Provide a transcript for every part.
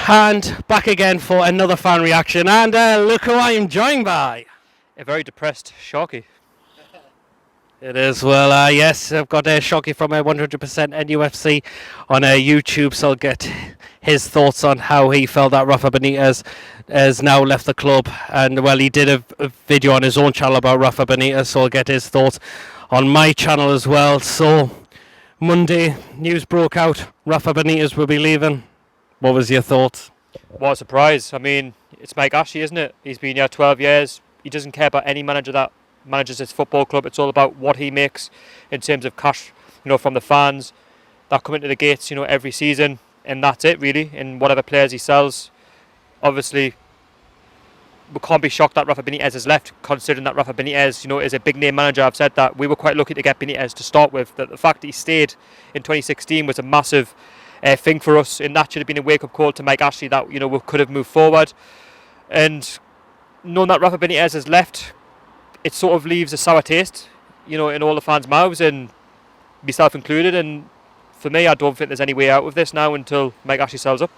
And back again for another fan reaction, and look who I am joined by. A very depressed Sharkey. It is, well, yes, I've got Sharkey from 100% NUFC on YouTube, so I'll get his thoughts on how he felt that Rafa Benitez has now left the club. And, well, he did a video on his own channel about Rafa Benitez, so I'll get his thoughts on my channel as well. So, Monday, news broke out, Rafa Benitez will be leaving. What was your thoughts? What a surprise. I mean, it's Mike Ashley, isn't it? He's been here 12 years. He doesn't care about any manager that manages his football club. It's all about what he makes in terms of cash, from the fans that come into the gates, every season. And that's it, really. And whatever players he sells, obviously, we can't be shocked that Rafa Benitez has left, considering that Rafa Benitez, is a big name manager. I've said that we were quite lucky to get Benitez to start with. That the fact that he stayed in 2016 was a massive thing for us, and that should have been a wake-up call to Mike Ashley that we could have moved forward. And knowing that Rafa Benitez has left, it sort of leaves a sour taste, in all the fans' mouths, and myself included. And for me, I don't think there's any way out of this now until Mike Ashley sells up.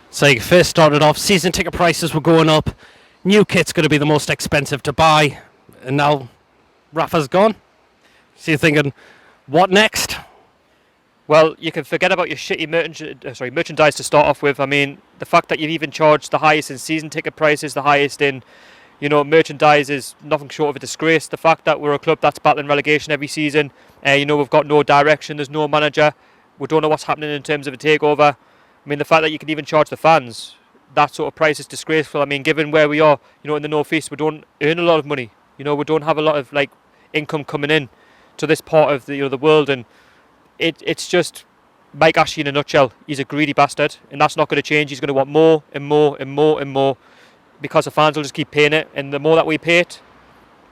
So you first started off, season ticket prices were going up, new kit's going to be the most expensive to buy, and now Rafa's gone. So you're thinking, what next? Well, you can forget about your shitty merchandise to start off with. I mean, the fact that you've even charged the highest in season ticket prices, the highest in, merchandise is nothing short of a disgrace. The fact that we're a club that's battling relegation every season, we've got no direction, there's no manager, we don't know what's happening in terms of a takeover. I mean, the fact that you can even charge the fans that sort of price is disgraceful. I mean, given where we are, in the North East, we don't earn a lot of money. We don't have a lot of income coming in to this part of the the world, and it's just Mike Ashley in a nutshell. He's a greedy bastard, and that's not going to change. He's going to want more and more and more and more, because the fans will just keep paying it, and the more that we pay it,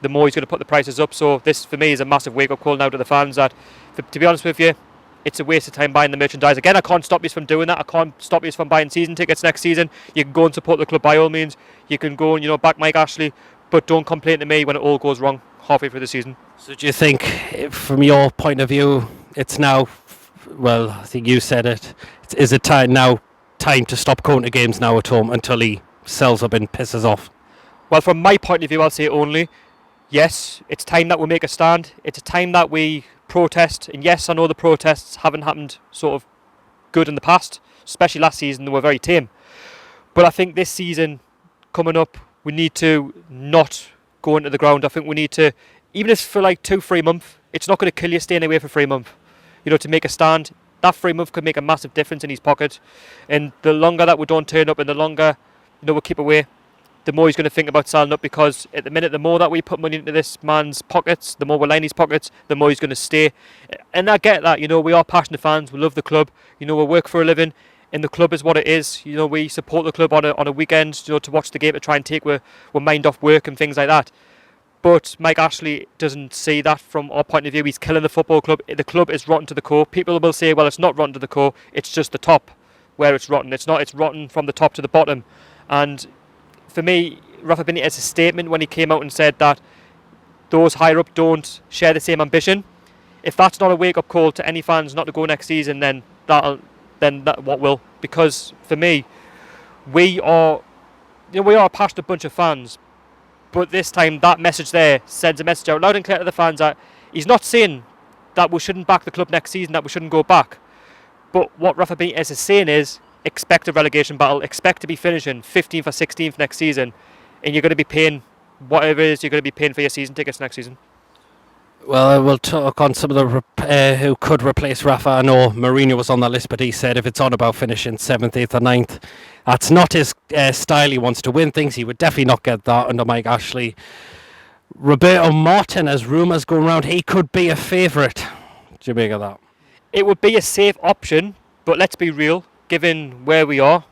the more he's going to put the prices up. So this, for me, is a massive wake-up call now to the fans that, to be honest with you, it's a waste of time buying the merchandise. Again, I can't stop you from doing that. I can't stop you from buying season tickets next season. You can go and support the club by all means. You can go and back Mike Ashley, but don't complain to me when it all goes wrong halfway through the season. So do you think, from your point of view, it's now, well, I think you said it, is it time to stop going to games now at home until he sells up and pisses off? Well, from my point of view, I'll say only, yes, it's time that we make a stand. It's a time that we protest. And yes, I know the protests haven't happened sort of good in the past, especially last season, they were very tame. But I think this season coming up, we need to not go into the ground. I think we need to, even if for 2-3 months, it's not going to kill you staying away for 3 months. To make a stand, that 3 months could make a massive difference in his pocket. And the longer that we don't turn up and the longer, we keep away, the more he's going to think about selling up, because at the minute, the more that we put money into this man's pockets, the more we line his pockets, the more he's going to stay. And I get that, we are passionate fans, we love the club, we work for a living, and the club is what it is. We support the club on a weekend, to watch the game, to try and take our mind off work and things like that. But Mike Ashley doesn't see that from our point of view. He's killing the football club. The club is rotten to the core. People will say, well, it's not rotten to the core, it's just the top where it's rotten. It's not, it's rotten from the top to the bottom. And for me, Rafa Benitez's statement when he came out and said that those higher up don't share the same ambition, if that's not a wake-up call to any fans not to go next season, then that what will? Because for me, we are a passionate bunch of fans, but this time that message there sends a message out loud and clear to the fans that he's not saying that we shouldn't back the club next season, that we shouldn't go back. But what Rafa Benitez is saying is, expect a relegation battle, expect to be finishing 15th or 16th next season, and you're going to be paying whatever it is you're going to be paying for your season tickets next season. Well, we'll talk on some of the who could replace Rafa. I know Mourinho was on that list, but he said if it's on about finishing 7th, 8th or 9th, that's not his style. He wants to win things. He would definitely not get that under Mike Ashley. Roberto Martinez, rumours going around, he could be a favourite. Do you make of that? It would be a safe option, but let's be real, given where we are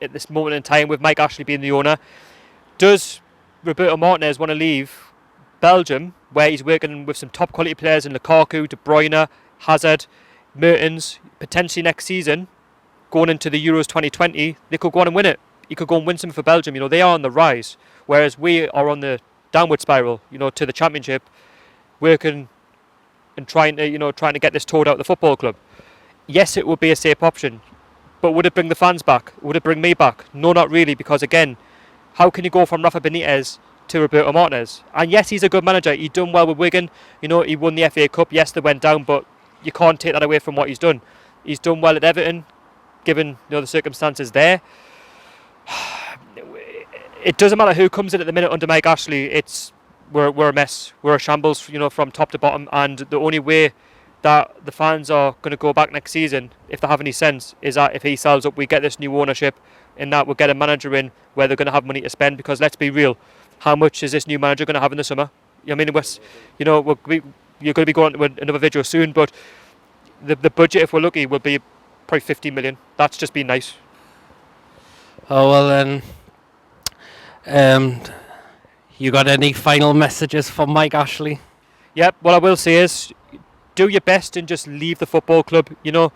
at this moment in time with Mike Ashley being the owner, does Roberto Martinez want to leave Belgium, where he's working with some top quality players in Lukaku, De Bruyne, Hazard, Mertens, potentially next season, going into the Euros 2020, they could go on and win it. He could go and win something for Belgium. They are on the rise, whereas we are on the downward spiral, to the Championship, working and trying to get this toad out of the football club. Yes, it would be a safe option, But would it bring the fans back? Would it bring me back? No, not really, because again, how can you go from Rafa Benitez to Roberto Martinez? And yes, he's a good manager. He's done well with Wigan. You know, he won the FA Cup. Yes, they went down, but you can't take that away from what he's done. He's done well at Everton, given the circumstances there. It doesn't matter who comes in at the minute under Mike Ashley. We're a mess. We're a shambles, from top to bottom. And the only way that the fans are going to go back next season, if they have any sense, is that if he sells up, we get this new ownership, and that we'll get a manager in where they're going to have money to spend. Because let's be real, how much is this new manager going to have in the summer? I mean, you're going to be going to another video soon, but the budget, if we're lucky, will be probably 50 million. That's just been nice. Oh well then. You got any final messages for Mike Ashley? Yep, what I will say is do your best and just leave the football club. Your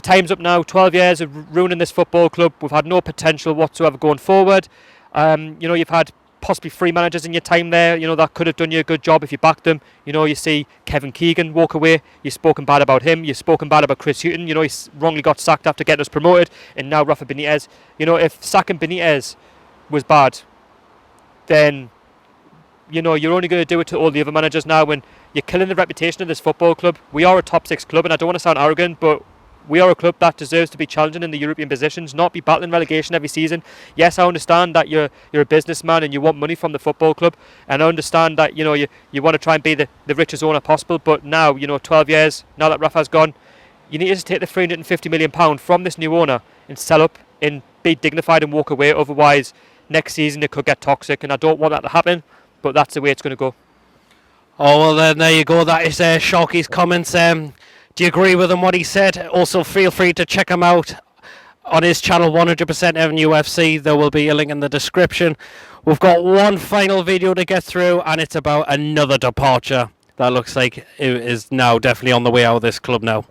time's up now. 12 years of ruining this football club. We've had no potential whatsoever going forward. You've had possibly 3 managers in your time there, that could have done you a good job if you backed them. You see Kevin Keegan walk away. You've spoken bad about him. You've spoken bad about Chris Hughton. He wrongly got sacked after getting us promoted. And now Rafa Benitez. If sacking Benitez was bad, then you're only going to do it to all the other managers now, and you're killing the reputation of this football club. We are a top 6 club, and I don't want to sound arrogant, but we are a club that deserves to be challenging in the European positions, not be battling relegation every season. Yes, I understand that you're a businessman and you want money from the football club, and I understand that you want to try and be the richest owner possible, but now 12 years now that Rafa's gone, you need to just take the £350 million from this new owner and sell up and be dignified and walk away. Otherwise next season it could get toxic, and I don't want that to happen, but that's the way it's going to go. Oh well then, there you go. That is Sharky's comments. Do you agree with him what he said? Also feel free to check him out on his channel 100% NUFC. There will be a link in the description. We've got one final video to get through, and it's about another departure that looks like it is now definitely on the way out of this club now.